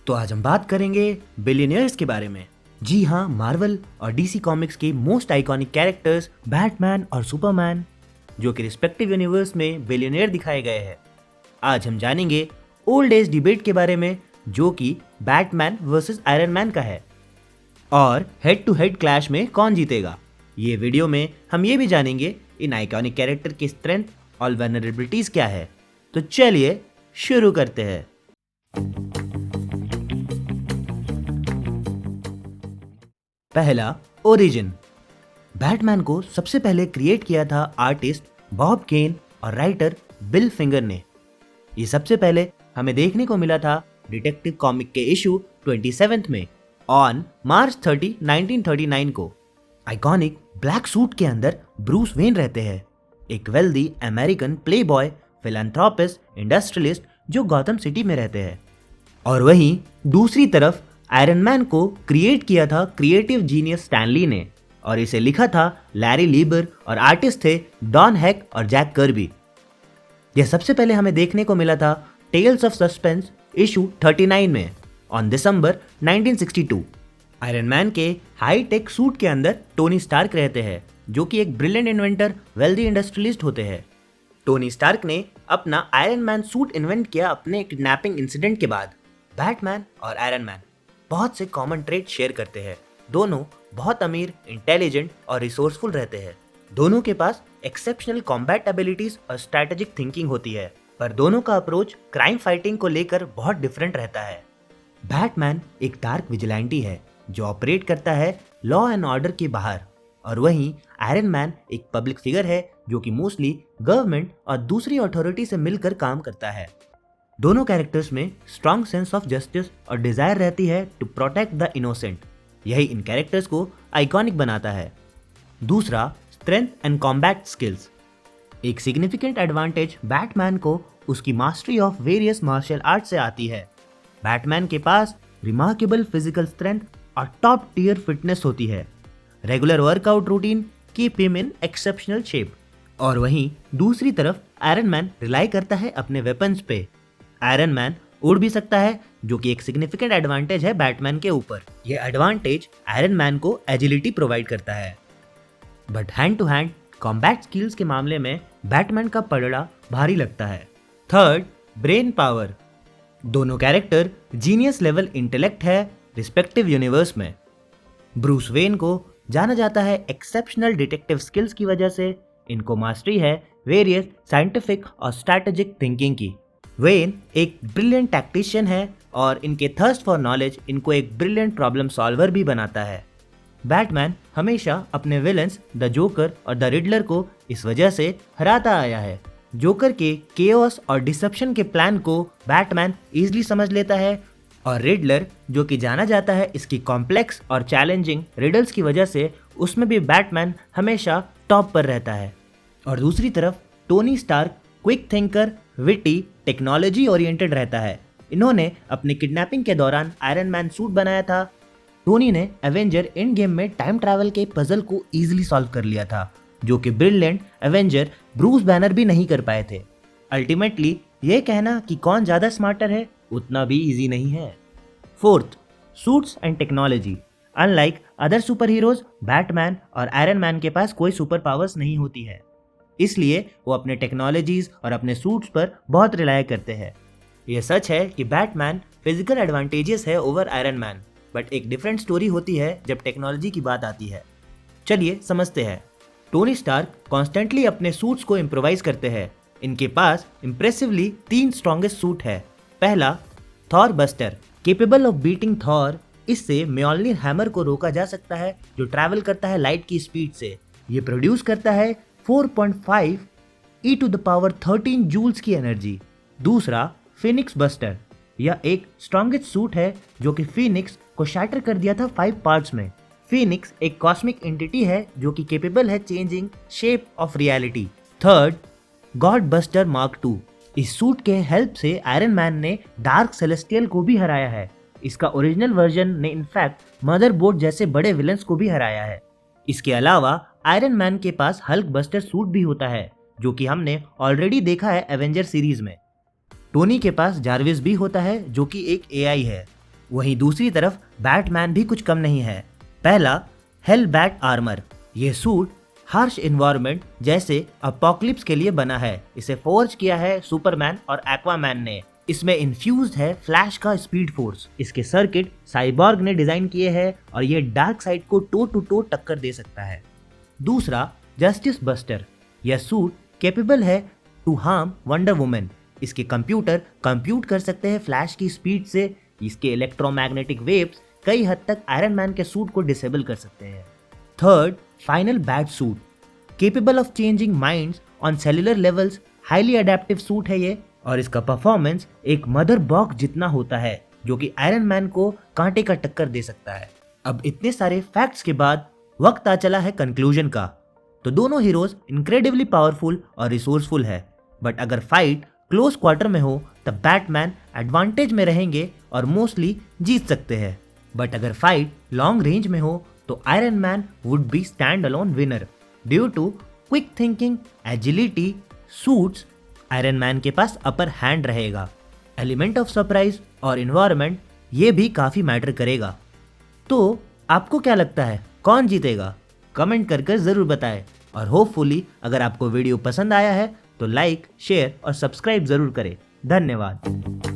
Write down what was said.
तो आज हम बात करेंगे बिलियनियर्स के बारे में। जी हाँ, मार्वल और डीसी कॉमिक्स के मोस्ट आइकॉनिक कैरेक्टर्स बैटमैन और सुपरमैन, जो कि रिस्पेक्टिव यूनिवर्स में बिलियनियर दिखाए गए हैं। आज हम जानेंगे ओल्ड एज डिबेट के बारे में, जो कि बैटमैन वर्सेस आयरन मैन का है, और हेड टू हेड क्लैश में कौन जीतेगा। ये वीडियो में हम ये भी जानेंगे इन आइकॉनिक कैरेक्टर की स्ट्रेंथ और वल्नरेबिलिटीज क्या है। तो चलिए शुरू करते हैं। पहला, ओरिजिन। बैटमैन को सबसे पहले क्रिएट किया था आर्टिस्ट बॉब केन और राइटर बिल फिंगर ने। ये सबसे पहले हमें देखने को मिला था डिटेक्टिव कॉमिक के इशू 27 में ऑन मार्च 30, 1939 को। आइकॉनिक ब्लैक सूट के अंदर ब्रूस वेन रहते हैं, एक wealthy American Playboy, philanthropist, industrialist जो गॉथम सिटी में रहते हैं। और वहीं दूसरी तरफ आयरन मैन को क्रिएट किया था क्रिएटिव जीनियस स्टैनली ने, और इसे लिखा था लैरी लीबर और आर्टिस्ट थे डॉन हेक और जैक कर्बी। यह सबसे पहले हमें देखने को मिला था टेल्स ऑफ सस्पेंस इशू 39 में ऑन दिसंबर 1962। आयरन मैन के हाई टेक सूट के अंदर टोनी स्टार्क रहते हैं, जो कि एक ब्रिलियंट इन्वेंटर, वेल्दी इंडस्ट्रियलिस्ट होते हैं। टोनी स्टार्क ने अपना आयरन मैन सूट इन्वेंट किया अपने किडनैपिंग इंसिडेंट के बाद। बैटमैन और आयरन मैन बहुत से कॉमन ट्रेट शेयर करते हैं। दोनों बहुत अमीर, इंटेलिजेंट और रिसोर्सफुल रहते हैं। दोनों के पास एक्सेप्शनल कॉम्बैट एबिलिटीज और स्ट्रैटेजिक थिंकिंग होती है, पर दोनों का अप्रोच क्राइम फाइटिंग को लेकर बहुत डिफरेंट रहता है। बैटमैन एक डार्क विजिलेंटी है जो ऑपरेट करता है लॉ एंड ऑर्डर के बाहर, और वहीं आयरन मैन एक पब्लिक फिगर है जो कि मोस्टली गवर्नमेंट और दूसरी अथॉरिटी से मिलकर काम करता है। दोनों कैरेक्टर्स में स्ट्रॉन्ग सेंस ऑफ जस्टिस और डिजायर रहती है टू प्रोटेक्ट द इनोसेंट। यही इन कैरेक्टर्स को आइकॉनिक बनाता है। दूसरा, स्ट्रेंथ एंड कॉम्बैट स्किल्स। एक सिग्निफिकेंट एडवांटेज बैटमैन को उसकी mastery of various martial art से आती है। बैटमैन के पास रिमार्केबल फिजिकल स्ट्रेंथ और टॉप टियर फिटनेस होती है। Regular workout routine keep him in exceptional shape. और वहीं दूसरी तरफ आयरन मैन रिलाई करता है अपने वेपन्स पे। आयरन मैन उड़ भी सकता है, जो कि एक सिग्निफिकेंट एडवांटेज है बैटमैन के ऊपर। यह एडवांटेज आयरन मैन को एजिलिटी प्रोवाइड करता है। But hand to hand combat skills के मामले में बैटमैन का पलड़ा भारी लगता है। Third, brain power. दोनों कैरेक्टर जीनियस लेवल इंटेलेक्ट है रिस्पेक्टिव यूनिवर्स में। ब्रूस वेन को जाना जाता है एक्सेप्शनल डिटेक्टिव स्किल्स की वजह से। इनको मास्टरी है वेरियस साइंटिफिक और स्ट्रैटेजिक थिंकिंग की। वेन एक ब्रिलियंट टैक्टिशियन है और इनके थर्स्ट फॉर नॉलेज इनको एक ब्रिलियंट प्रॉब्लम सॉल्वर भी बनाता है। बैटमैन हमेशा अपने विलन्स द जोकर और द रिडलर को इस वजह से हराता आया है। जोकर के केओस और डिसेप्शन के प्लान को बैटमैन इजीली समझ लेता है, और रिडलर, जो कि जाना जाता है इसकी कॉम्प्लेक्स और चैलेंजिंग रिडल्स की वजह से, उसमें भी बैटमैन हमेशा टॉप पर रहता है। और दूसरी तरफ Tony Stark quick thinker, witty, technology oriented रहता है। इन्होंने अपने किडनैपिंग के दौरान आयरन मैन सूट बनाया था। टोनी ने एवेंजर एंड गेम में टाइम ट्रैवल के पजल को इजीली सॉल्व कर लिया था, जो कि ब्रिलियंट एवेंजर ब्रूस बैनर भी नहीं कर पाए थे। अल्टीमेटली ये कहना कि कौन ज्यादा स्मार्टर है उतना भी इजी नहीं है। Fourth, suits and technology. Unlike other super heroes, Batman और आयरन मैन के पास कोई सुपर पावर्स नहीं होती है, इसलिए वो अपने टेक्नोलॉजीज और अपने सूट्स पर बहुत रिलाय करते हैं। यह सच है कि बैटमैन फिजिकल एडवांटेजेस है ओवर आयरन मैन, बट एक डिफरेंट स्टोरी होती है जब टेक्नोलॉजी की बात आती है। चलिए समझते हैं। टोनी स्टार्क कॉन्स्टेंटली अपने सूट्स को इम्प्रोवाइज करते हैं। इनके पास इम्प्रेसिवली 3 स्ट्रॉन्गेस्ट सूट है। पहला, Thor buster, capable of beating Thor. इससे म्योल्निर हैमर को रोका जा सकता है, जो ट्रैवल करता है लाइट की स्पीड से। ये प्रोड्यूस करता है 4.5 e⁻13 जूल्स की एनर्जी। दूसरा, फिनिक्स बस्टर। यह एक स्ट्रॉन्गेस्ट सूट है जो कि फिनिक्स को शैटर कर दिया था 5 पार्ट्स में। फिनिक्स एक कॉस्मिक एंटिटी है जो कि केपेबल है changing shape of reality. Third, God buster mark 2। इस सूट के हेल्प से आयरन मैन ने डार्क सेलेस्टियल को भी हराया है। इसका ओरिजिनल वर्जन ने इनफैक्ट मदरबोर्ड जैसे बड़े विलन्स को भी हराया है। इसके अलावा आयरन मैन के पास हल्क बस्टर सूट भी होता है, जो कि हमने ऑलरेडी देखा है एवेंजर सीरीज में। टोनी के पास जार्विस भी होता है, जो कि एक एआई है। वहीं दूसरी तरफ बैटमैन भी कुछ कम नहीं है। पहला, हेल बैट आर्मर। यह सूट हार्श इन्वायरमेंट जैसे अपोकलिप्स के लिए बना है। इसे फोर्ज किया है सुपरमैन और एक्वामैन ने। इसमें इन्फ्यूज्ड है फ्लैश का स्पीड फोर्स। इसके सर्किट साइबॉर्ग ने डिजाइन किए हैं और ये डार्क साइड को टो टू टो टक्कर दे सकता है। दूसरा, जस्टिस बस्टर। यह सूट कैपेबल है टू हार्म वंडर वुमन। इसके कंप्यूटर कंप्यूट कर सकते हैं फ्लैश की स्पीड से। इसके इलेक्ट्रोमैग्नेटिक वेव्स कई हद तक आयरन मैन के सूट को डिसेबल कर सकते हैं। Third, final bat suit. Capable of changing minds on cellular levels. Highly adaptive suit है ये और इसका परफॉर्मेंस एक मदर बॉक्स जितना होता है, जो कि आयरन मैन को कांटे का टक्कर दे सकता है। अब इतने सारे फैक्ट्स के बाद वक्त आ चला है कंक्लूजन का। तो दोनों हीरोज इनक्रेडिबली पावरफुल और रिसोर्सफुल है, बट अगर फाइट क्लोज क्वार्टर में हो तब बैटमैन एडवांटेज में रहेंगे और मोस्टली जीत सकते हैं। बट अगर फाइट लॉन्ग रेंज में हो तो Iron Man would be stand alone winner due to quick thinking, agility, suits. Iron Man के पास अपर हैंड रहेगा। एलिमेंट ऑफ सरप्राइज और इन्वायरमेंट ये भी काफी मैटर करेगा। तो आपको क्या लगता है, कौन जीतेगा? कमेंट कर जरूर बताएं और होपफुली अगर आपको वीडियो पसंद आया है तो लाइक, शेयर और सब्सक्राइब जरूर करें। धन्यवाद।